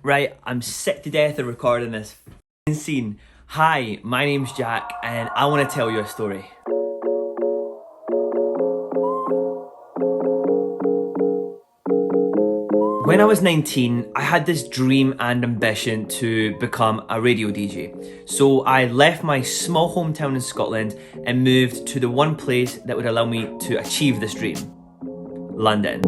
Right, I'm sick to death of recording this scene. Hi, my name's Jack and I want to tell you a story. When I was 19, I had this dream and ambition to become a radio DJ. So I left my small hometown in Scotland and moved to the one place that would allow me to achieve this dream: London.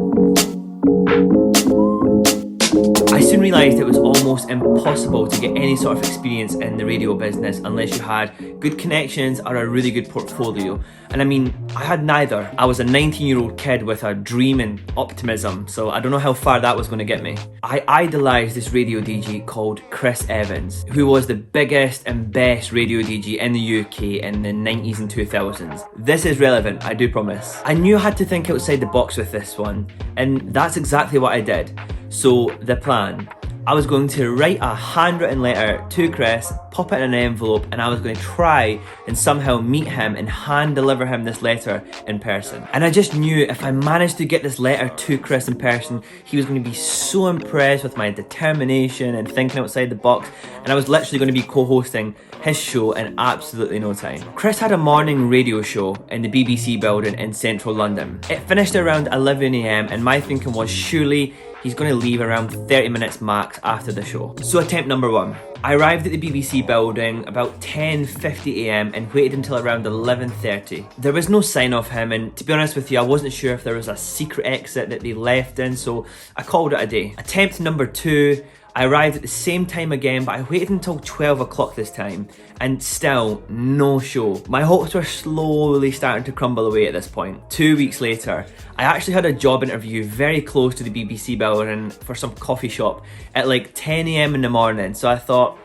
I soon realised it was almost impossible to get any sort of experience in the radio business unless you had good connections or a really good portfolio. And I mean, I had neither. I was a 19-year-old kid with a dream and optimism, so I don't know how far that was going to get me. I idolised this radio DJ called Chris Evans, who was the biggest and best radio DJ in the UK in the 90s and 2000s. This is relevant, I do promise. I knew I had to think outside the box with this one, and that's exactly what I did. So the plan: I was going to write a handwritten letter to Chris, pop it in an envelope, and I was going to try and somehow meet him and hand deliver him this letter in person. And I just knew if I managed to get this letter to Chris in person, he was going to be so impressed with my determination and thinking outside the box, and I was literally going to be co-hosting his show in absolutely no time. Chris had a morning radio show in the BBC building in central London. It finished around 11 AM and my thinking was surely he's going to leave around 30 minutes max after the show. So attempt number one. I arrived at the BBC building about 10:50 AM and waited until around 11:30. There was no sign of him, and to be honest with you, I wasn't sure if there was a secret exit that they left in, so I called it a day. Attempt number two. I arrived at the same time again, but I waited until 12 o'clock this time, and still no show. My hopes were slowly starting to crumble away at this point. 2 weeks later, I actually had a job interview very close to the BBC building for some coffee shop at like 10 AM in the morning, so I thought,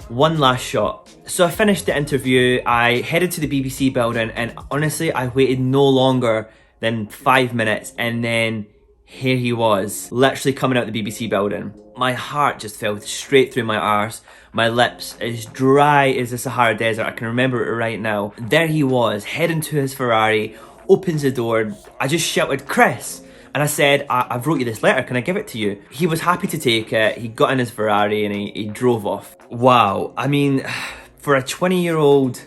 one last shot. So I finished the interview, I headed to the BBC building, and honestly, I waited no longer than 5 minutes, and then here he was, literally coming out the BBC building. My heart just fell straight through my arse. My lips as dry as the Sahara Desert. I can remember it right now. There he was, heading to his Ferrari, opens the door. I just shouted, "Chris!" And I said, I've wrote you this letter, can I give it to you? He was happy to take it. He got in his Ferrari and he drove off. Wow, I mean, for a 20-year-old,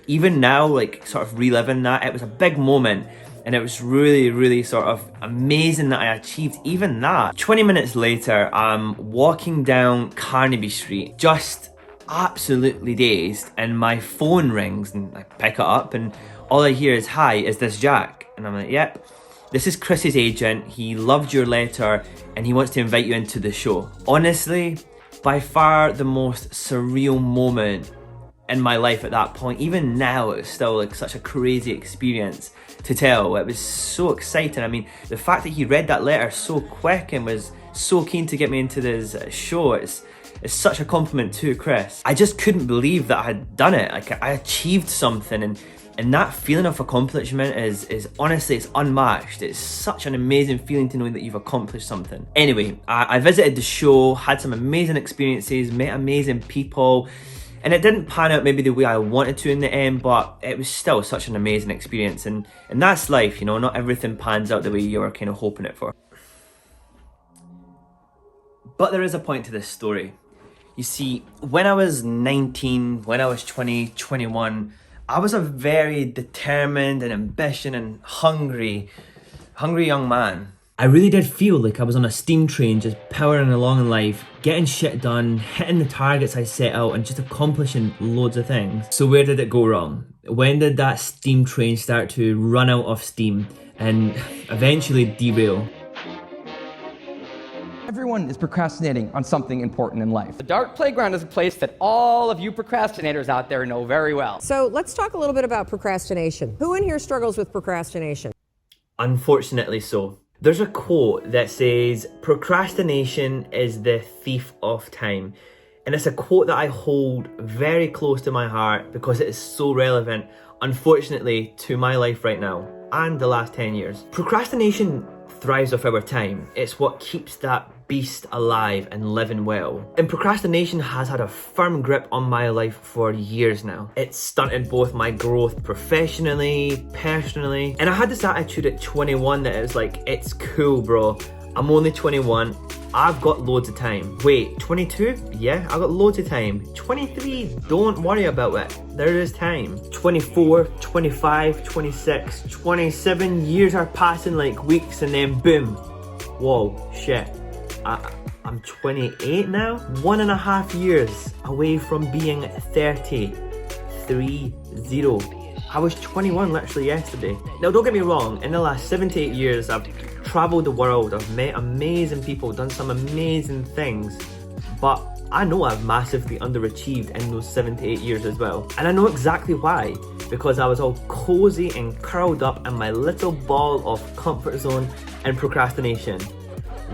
even now, like sort of reliving that, it was a big moment. And it was really, really sort of amazing that I achieved even that. 20 minutes later, I'm walking down Carnaby Street, just absolutely dazed, and my phone rings and I pick it up and all I hear is, "Hi, is this Jack?" And I'm like, "Yep, this is Chris's agent. He loved your letter and he wants to invite you into the show." Honestly, by far the most surreal moment in my life at that point. Even now, it was still like such a crazy experience to tell. It was so exciting. I mean, the fact that he read that letter so quick and was so keen to get me into this show, it's such a compliment to Chris. I just couldn't believe that I had done it. Like, I achieved something, and that feeling of accomplishment is honestly, it's unmatched. It's such an amazing feeling to know that you've accomplished something. Anyway, I visited the show, had some amazing experiences, met amazing people, and it didn't pan out maybe the way I wanted to in the end, but it was still such an amazing experience. And that's life, you know, not everything pans out the way you were kind of hoping it for. But there is a point to this story. You see, when I was 19, when I was 20, 21, I was a very determined and ambitious and hungry young man. I really did feel like I was on a steam train, just powering along in life, getting shit done, hitting the targets I set out, and just accomplishing loads of things. So where did it go wrong? When did that steam train start to run out of steam and eventually derail? Everyone is procrastinating on something important in life. The dark playground is a place that all of you procrastinators out there know very well. So let's talk a little bit about procrastination. Who in here struggles with procrastination? Unfortunately so. There's a quote that says, "Procrastination is the thief of time." And it's a quote that I hold very close to my heart because it is so relevant, unfortunately, to my life right now and the last 10 years. Procrastination thrives off our time. It's what keeps that beast alive and living well. And procrastination has had a firm grip on my life for years now. It's stunted both my growth professionally, personally, and I had this attitude at 21 that it was like, it's cool bro, I'm only 21. I've got loads of time. Wait, 22? Yeah, I've got loads of time. 23, don't worry about it. There is time. 24, 25, 26, 27 years are passing like weeks and then boom. Whoa, shit. I'm 28 now? 1.5 years away from being 30. 3-0. I was 21 literally yesterday. Now don't get me wrong, in the last 7 to 8 years I've travelled the world, I've met amazing people, done some amazing things, but I know I've massively underachieved in those 7 to 8 years as well. And I know exactly why, because I was all cozy and curled up in my little ball of comfort zone and procrastination.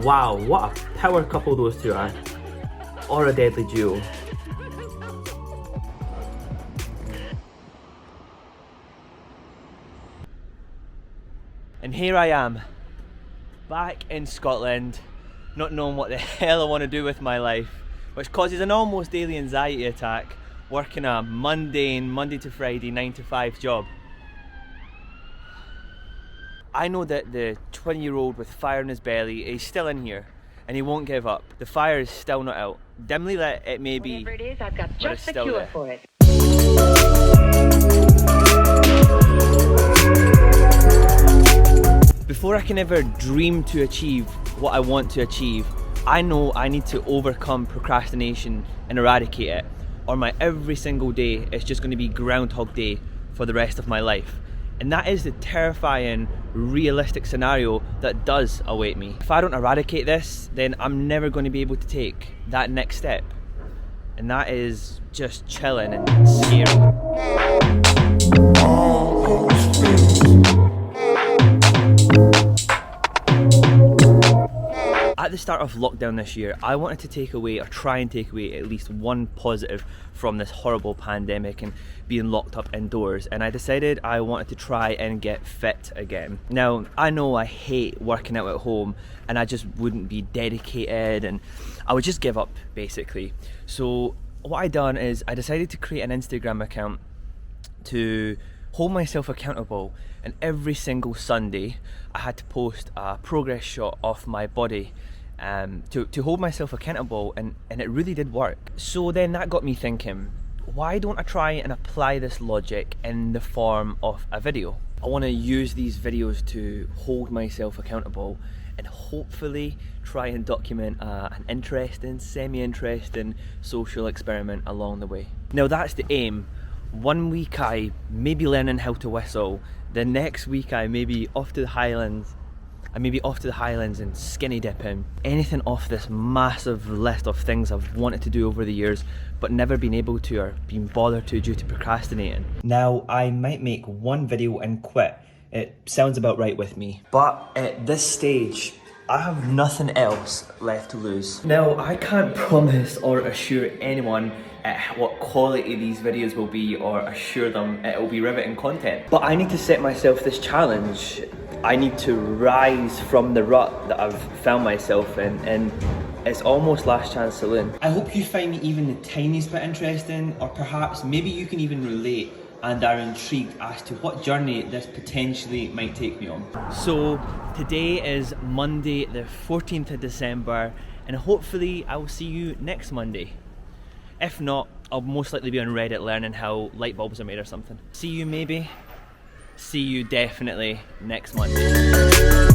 Wow, what a power couple those two are. Or a deadly duo. And here I am, back in Scotland, not knowing what the hell I want to do with my life, which causes an almost daily anxiety attack, working a mundane, Monday to Friday, 9 to 5 job. I know that the 20-year-old with fire in his belly is still in here, and he won't give up. The fire is still not out. Dimly lit it may be, whatever it is, I've got just the still cure there. for it. Before I can ever dream to achieve what I want to achieve, I know I need to overcome procrastination and eradicate it, or my every single day is just going to be Groundhog Day for the rest of my life. And that is the terrifying, realistic scenario that does await me. If I don't eradicate this, then I'm never going to be able to take that next step. And that is just chilling and scary. At the start of lockdown this year, I wanted to take away, or try and take away, at least one positive from this horrible pandemic and being locked up indoors, and I decided I wanted to try and get fit again. Now, I know I hate working out at home and I just wouldn't be dedicated and I would just give up basically. So what I done is I decided to create an Instagram account to hold myself accountable, and every single Sunday I had to post a progress shot of my body to hold myself accountable, and it really did work. So then that got me thinking, why don't I try and apply this logic in the form of a video? I want to use these videos to hold myself accountable and hopefully try and document an interesting, semi-interesting social experiment along the way. Now that's the aim. 1 week I may be learning how to whistle, the next week I may be off to the Highlands. And skinny dipping. Anything off this massive list of things I've wanted to do over the years but never been able to or been bothered to due to procrastinating. Now I might make one video and quit. It sounds about right with me. But at this stage, I have nothing else left to lose. Now I can't promise or assure anyone what quality these videos will be or assure them it will be riveting content. But I need to set myself this challenge. I need to rise from the rut that I've found myself in, and it's almost last chance saloon. I hope you find me even the tiniest bit interesting, or perhaps maybe you can even relate and are intrigued as to what journey this potentially might take me on. So today is Monday the 14th of December, and hopefully I will see you next Monday. If not, I'll most likely be on Reddit learning how light bulbs are made or something. See you maybe. See you definitely next Monday.